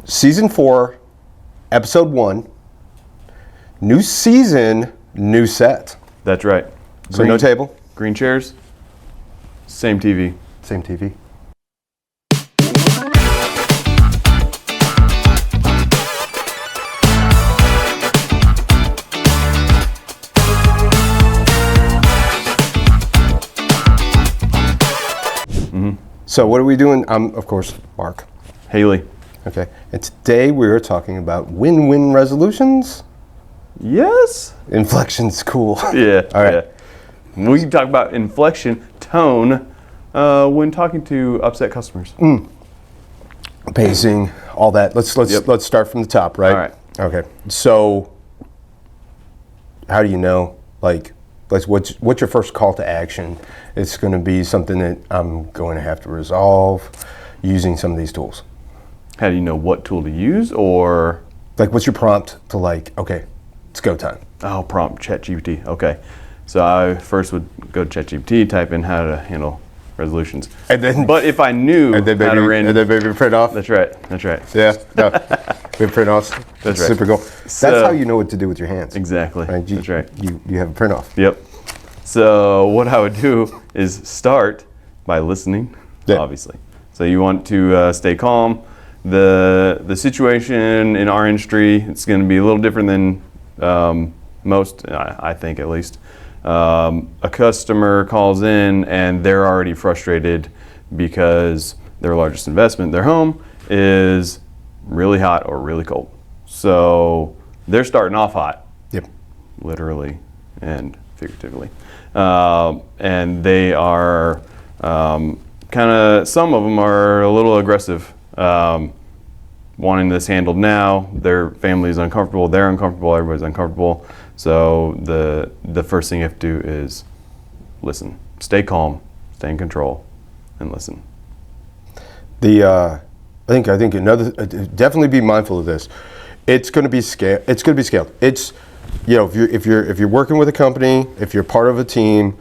Season 4, Episode 1. New season, new set. That's right. So no table? Green chairs, same TV. Same TV. So what are we doing? Of course, Mark. Haley. Okay. And today we are talking about win-win resolutions. Yes. Inflection's cool. Yeah. All right. Yeah. We can talk about inflection, tone, when talking to upset customers. Pacing, all that. Let's start from the top, right? All right. Okay. So, how do you know? What's your first call to action? It's going to be something that I'm going to have to resolve using some of these tools. How do you know what tool to use, or? What's your prompt to okay, it's go time. Oh, prompt, ChatGPT. Okay. So I first would go to ChatGPT, type in how to handle resolutions. And then, but if I knew how to and then maybe print off. That's right. Yeah. No. We have print offs. That's right. Super cool. That's how you know what to do with your hands. Exactly. Right? That's right. You have a print off. Yep. So what I would do is start by listening, obviously. So you want to stay calm. The situation in our industry, it's going to be a little different than most, I think at least. A customer calls in and they're already frustrated because their largest investment, their home, is really hot or really cold. So they're starting off hot. Yep. Literally and figuratively. And they are some of them are a little aggressive, wanting this handled now. Their family is uncomfortable, they're uncomfortable, everybody's uncomfortable. So the first thing you have to do is listen. Stay calm, stay in control, and listen. I think another, definitely be mindful of this. It's going to be scaled. It's going to be scaled. It's, if you're working with a company, if you're part of a team,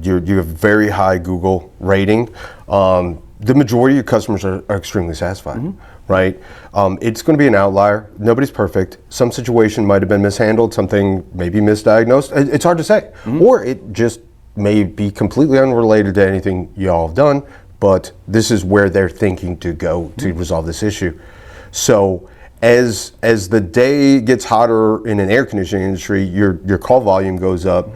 you have very high Google rating. The majority of your customers are extremely satisfied, right? It's going to be an outlier. Nobody's perfect. Some situation might have been mishandled. Something maybe misdiagnosed. It's hard to say, or it just may be completely unrelated to anything y'all have done. But this is where they're thinking to go to resolve this issue. So as the day gets hotter in an air conditioning industry, your call volume goes up.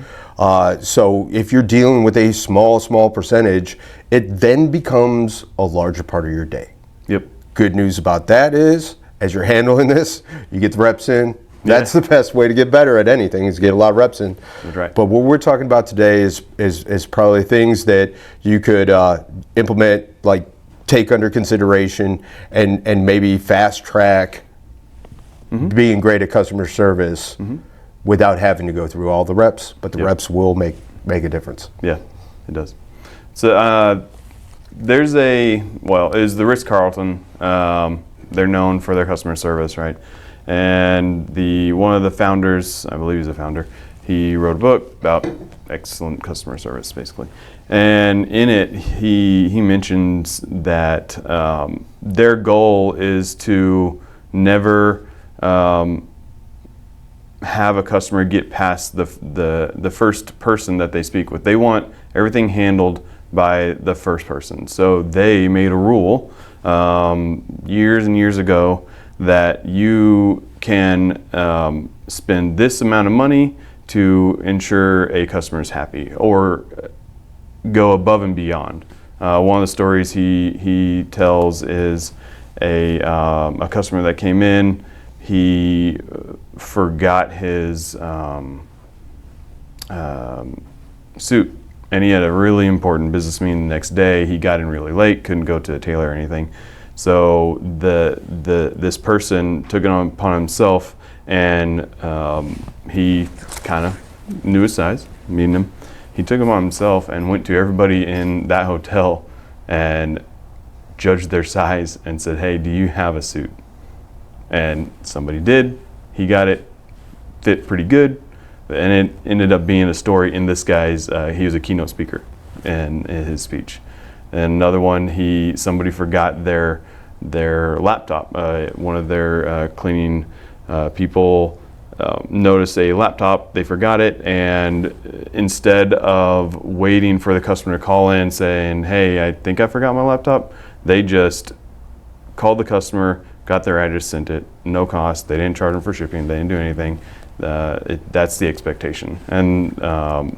So if you're dealing with a small percentage, it then becomes a larger part of your day. Yep. Good news about that is, as you're handling this, you get the reps in. That's the best way to get better at anything, is get a lot of reps in. That's right. But what we're talking about today is probably things that you could implement, take under consideration, and maybe fast track being great at customer service without having to go through all the reps. But the reps will make a difference. Yeah, it does. So there's is the Ritz-Carlton. They're known for their customer service, right? And one of the founders, I believe he's a founder, he wrote a book about excellent customer service, basically. And in it, he mentions that their goal is to never have a customer get past the first person that they speak with. They want everything handled by the first person. So they made a rule years and years ago that you can spend this amount of money to ensure a customer is happy, or go above and beyond. One of the stories he tells is a customer that came in. He forgot his suit, and he had a really important business meeting the next day. He got in really late, couldn't go to the tailor or anything. So this person took it upon himself, and he kind of knew his size, meeting him. He took him on himself and went to everybody in that hotel and judged their size and said, "Hey, do you have a suit?" And somebody did. He got it, fit pretty good, and it ended up being a story in this guy's. He was a keynote speaker in his speech. And another one, somebody forgot their their laptop. One of their cleaning people noticed a laptop, they forgot it, and instead of waiting for the customer to call in saying, hey, I think I forgot my laptop, they just called the customer, got their address, sent it, no cost. They didn't charge them for shipping, they didn't do anything. That's the expectation, and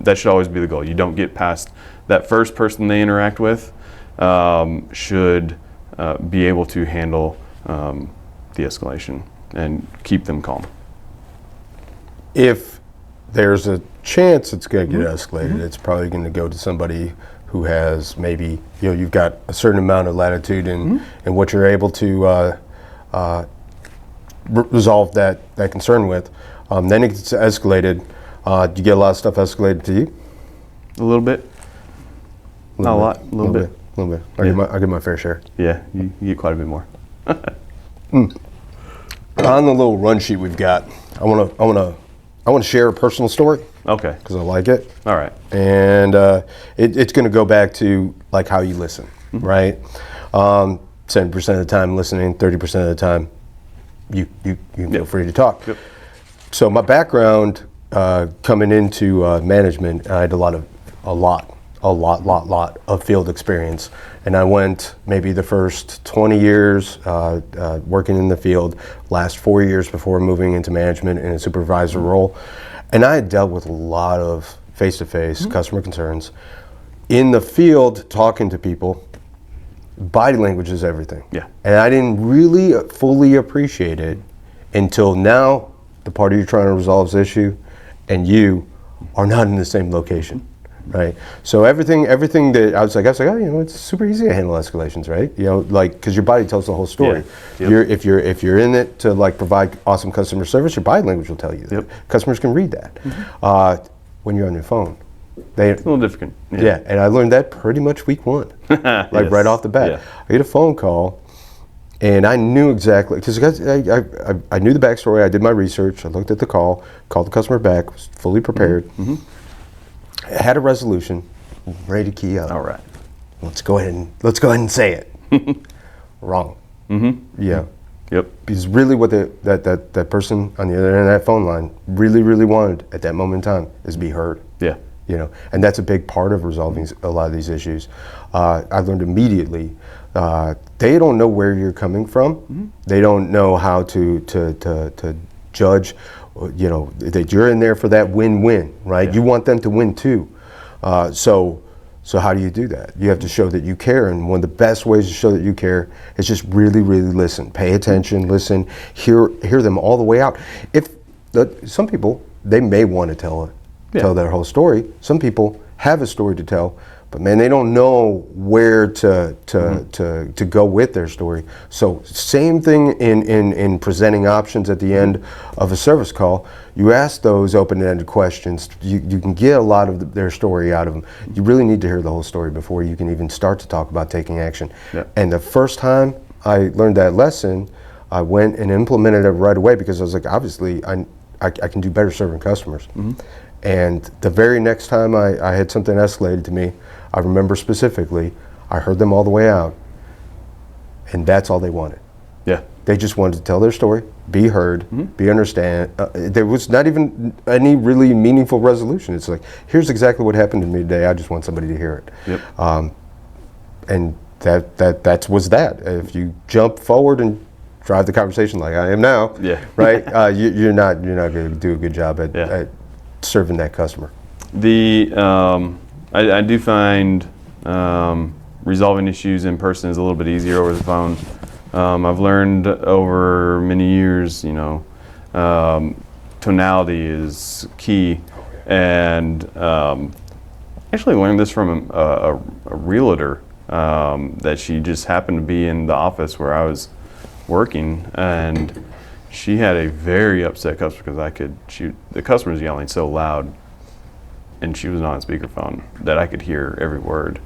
that should always be the goal. You don't get past that first person they interact with, should be able to handle de-escalation and keep them calm. If there's a chance it's going to get escalated, it's probably going to go to somebody who has maybe, you've got a certain amount of latitude in what you're able to resolve that concern with. Then it gets escalated. Do you get a lot of stuff escalated to you? A little bit. Not a lot. A little bit. A little bit. I get my fair share. Yeah, you get quite a bit more. On the little run sheet we've got, I want to share a personal story. Okay. Because I like it. All right. And it's going to go back to like how you listen, right? 70% of the time listening, 30% of the time you feel free to talk. Yep. So my background coming into management, I had a lot of field experience, and I went maybe the first 20 years working in the field, last 4 years before moving into management in a supervisor role, and I had dealt with a lot of face-to-face customer concerns. In the field, talking to people, body language is everything. Yeah. And I didn't really fully appreciate it until now the party you're trying to resolve this issue and you are not in the same location, right? So everything that I was like, oh, it's super easy to handle escalations, right? Because your body tells the whole story. Yeah. Yep. If you're in it to like provide awesome customer service, your body language will tell you that. Yep. Customers can read that. When you're on your phone, it's a little different. Yeah, and I learned that pretty much week one, like Yes. right off the bat. Yeah. I get a phone call, and I knew exactly, because I knew the backstory, I did my research, I looked at the call, called the customer back, was fully prepared, I had a resolution, ready to key up. All right. Let's go ahead and say it. Wrong. Yeah. Yep. Because really what that person on the other end of that phone line really wanted at that moment in time is be heard. Yeah. And that's a big part of resolving a lot of these issues. I learned immediately, they don't know where you're coming from. They don't know how to judge, that you're in there for that win-win, right? Yeah. You want them to win too. So how do you do that? You have to show that you care, and one of the best ways to show that you care is just really listen, pay attention, listen, hear them all the way out. Some people, they may want to tell their whole story. Some people have a story to tell, but man, they don't know where to go with their story. So same thing in presenting options at the end of a service call. You ask those open-ended questions. You can get a lot of their story out of them. You really need to hear the whole story before you can even start to talk about taking action. Yeah. And the first time I learned that lesson, I went and implemented it right away, because I was like, obviously, I can do better serving customers. And the very next time I had something escalated to me, I remember specifically, I heard them all the way out, and that's all they wanted. Yeah. They just wanted to tell their story, be heard, be understand. There was not even any really meaningful resolution. It's like, here's exactly what happened to me today. I just want somebody to hear it. Yep. And that was that. If you jump forward and drive the conversation like I am now, right? You're not going to do a good job at serving that customer. I do find resolving issues in person is a little bit easier over the phone. I've learned over many years, tonality is key, and actually learned this from a realtor that she just happened to be in the office where I was working, and she had a very upset customer because the customer was yelling so loud, and she was on speakerphone that I could hear every word.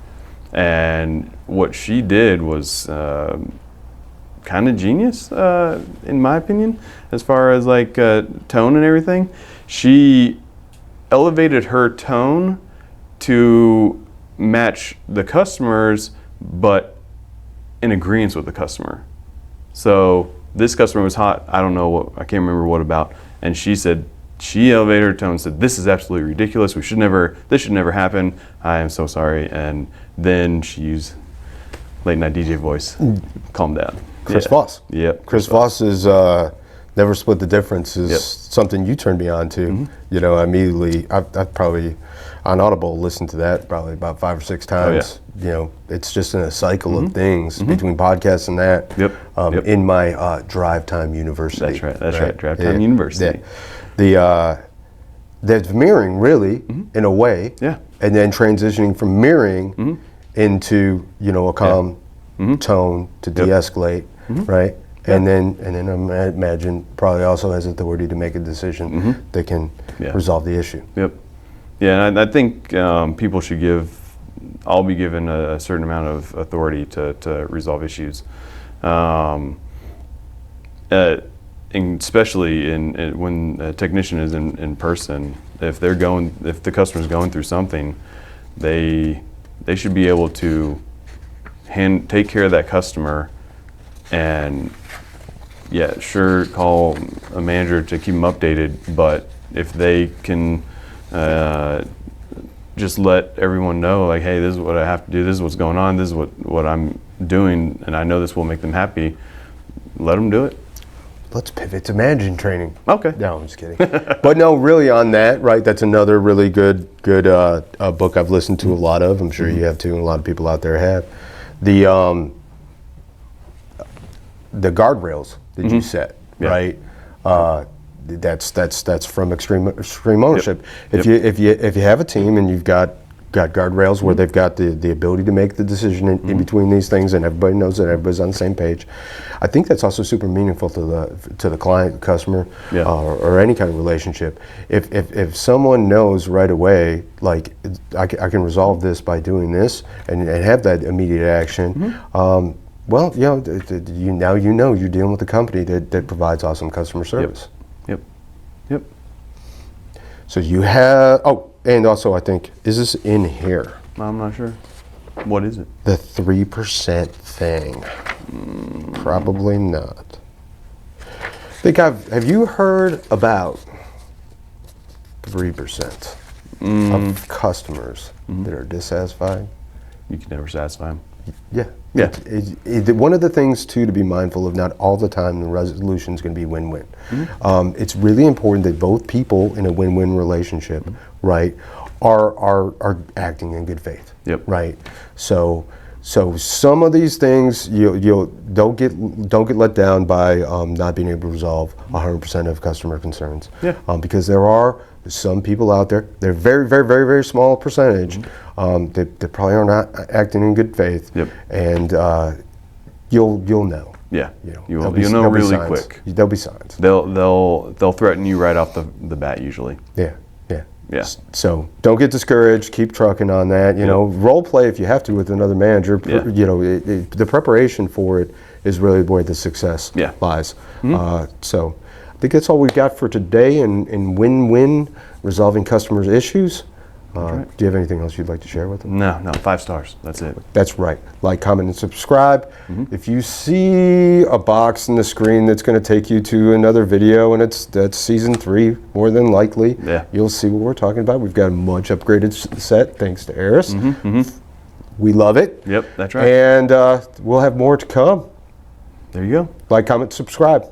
And what she did was kind of genius, in my opinion, as far as like tone and everything. She elevated her tone to match the customers, but in agreement with the customer. So this customer was hot. I don't know what, I can't remember what about. And she said, she elevated her tone and said, this is absolutely ridiculous. This should never happen. I am so sorry. And then she used late night DJ voice. Calm down. Chris Voss. Yep. Chris Voss is Never Split the Difference is something you turned me on to. You know, immediately, I've probably on Audible listened to that probably about 5 or 6 times. You know, it's just in a cycle of things between podcasts and that. In my Drive Time University. That's right. Drive Time University. That's mirroring really in a way. And then transitioning from mirroring into, you know, a calm tone to de-escalate, right? And then I imagine probably also has authority to make a decision that can resolve the issue. Yeah, and I think people should all be given a certain amount of authority to resolve issues. And especially when a technician is in person, if the customer's going through something, they should be able to take care of that customer, and sure, call a manager to keep them updated, but if they can just let everyone know, like, hey, this is what I have to do, this is what's going on, this is what I'm doing, and I know this will make them happy, let them do it. Let's pivot to management training. Okay. No, I'm just kidding. But no, really on that, right, that's another really good book I've listened to a lot of. I'm sure you have too, and a lot of people out there have. The guardrails that you set, right? That's from extreme ownership. If you have a team and you've got guardrails where they've got the ability to make the decision in between these things, and everybody knows that everybody's on the same page, I think that's also super meaningful to the client, customer, or any kind of relationship. If someone knows right away, like, I can resolve this by doing this, and have that immediate action. Well, you know, you're dealing with a company that provides awesome customer service. Yep. So you have, and also I think, is this in here? I'm not sure. What is it? The 3% thing. Probably not. Have you heard about 3% of customers that are dissatisfied? You can never satisfy them. Yeah. One of the things too to be mindful of, not all the time the resolution is going to be win-win. It's really important that both people in a win-win relationship, right, are acting in good faith. Right. So some of these things don't get let down by not being able to resolve 100% of customer concerns. Because there are some people out there, they're very, very, very, very small percentage that probably are not acting in good faith, and you'll know. You'll know really quick. There'll be signs. They'll threaten you right off the bat usually. Yeah. So don't get discouraged. Keep trucking on that. You know, role play if you have to with another manager. You know, the preparation for it is really where the success lies. So I think that's all we've got for today in win-win, resolving customers' issues. Do you have anything else you'd like to share with them? No, 5 stars. That's it. That's right. Like, comment, and subscribe. If you see a box in the screen that's going to take you to another video, and that's season 3, more than likely, you'll see what we're talking about. We've got a much upgraded set thanks to Eris. We love it. That's right. And we'll have more to come. There you go. Like, comment, subscribe.